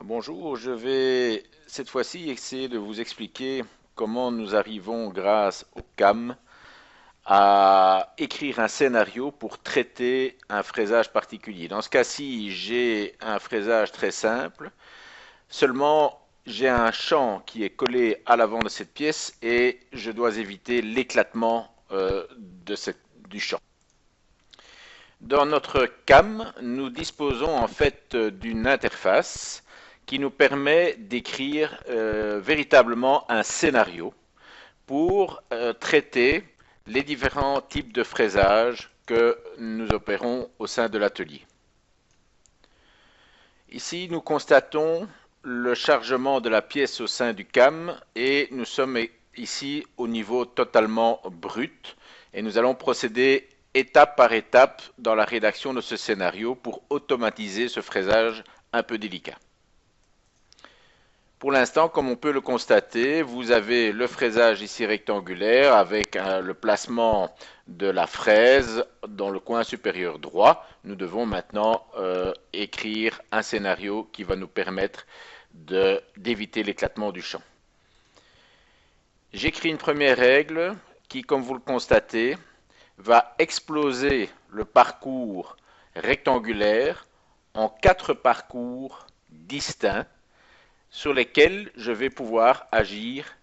Bonjour, je vais cette fois-ci essayer de vous expliquer comment nous arrivons, grâce au CAM, à écrire un scénario pour traiter un fraisage particulier. Dans ce cas-ci, j'ai un fraisage très simple, seulement j'ai un champ qui est collé à l'avant de cette pièce et je dois éviter l'éclatement du champ. Dans notre CAM, nous disposons en fait d'une interface qui nous permet d'écrire véritablement un scénario pour traiter les différents types de fraisage que nous opérons au sein de l'atelier. Ici, nous constatons le chargement de la pièce au sein du CAM et nous sommes ici au niveau totalement brut et nous allons procéder étape par étape dans la rédaction de ce scénario pour automatiser ce fraisage un peu délicat. Pour l'instant, comme on peut le constater, vous avez le fraisage ici rectangulaire avec le placement de la fraise dans le coin supérieur droit. Nous devons maintenant écrire un scénario qui va nous permettre d'éviter l'éclatement du champ. J'écris une première règle qui, comme vous le constatez, va exploser le parcours rectangulaire en 4 parcours distincts sur lesquels je vais pouvoir agir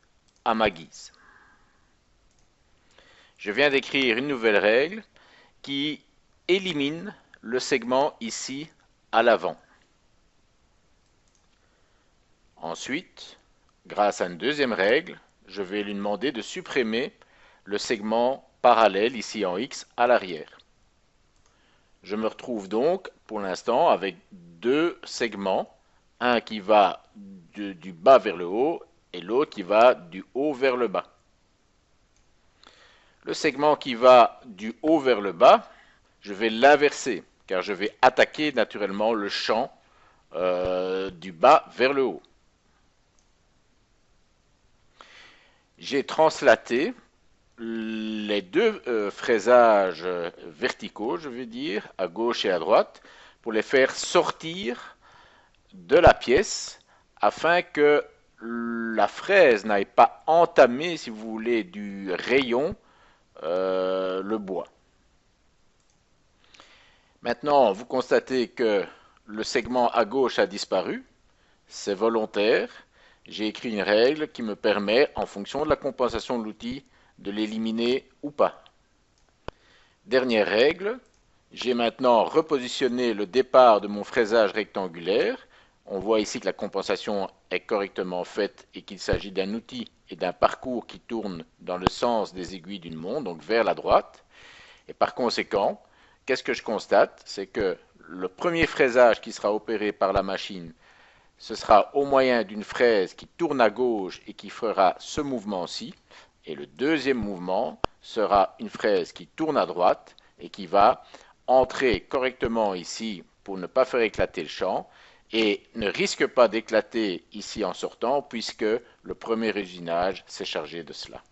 à ma guise. Je viens d'écrire une nouvelle règle qui élimine le segment ici à l'avant. Ensuite, grâce à une deuxième règle, je vais lui demander de supprimer le segment parallèle ici en X à l'arrière. Je me retrouve donc pour l'instant avec deux segments, un qui va du bas vers le haut et l'autre qui va du haut vers le bas. Le segment qui va du haut vers le bas, je vais l'inverser car je vais attaquer naturellement le champ du bas vers le haut. J'ai translaté les deux fraisages verticaux, je veux dire, à gauche et à droite, pour les faire sortir de la pièce afin que la fraise n'aille pas entamer, si vous voulez, du rayon le bois. Maintenant, vous constatez que le segment à gauche a disparu, c'est volontaire. J'ai écrit une règle qui me permet, en fonction de la compensation de l'outil, de l'éliminer ou pas. Dernière règle, j'ai maintenant repositionné le départ de mon fraisage rectangulaire. On voit ici que la compensation est correctement faite et qu'il s'agit d'un outil et d'un parcours qui tourne dans le sens des aiguilles d'une montre, donc vers la droite. Et par conséquent, qu'est-ce que je constate? C'est que le premier fraisage qui sera opéré par la machine, ce sera au moyen d'une fraise qui tourne à gauche et qui fera ce mouvement-ci. Et le deuxième mouvement sera une fraise qui tourne à droite et qui va entrer correctement ici pour ne pas faire éclater le champ et ne risque pas d'éclater ici en sortant puisque le premier usinage s'est chargé de cela.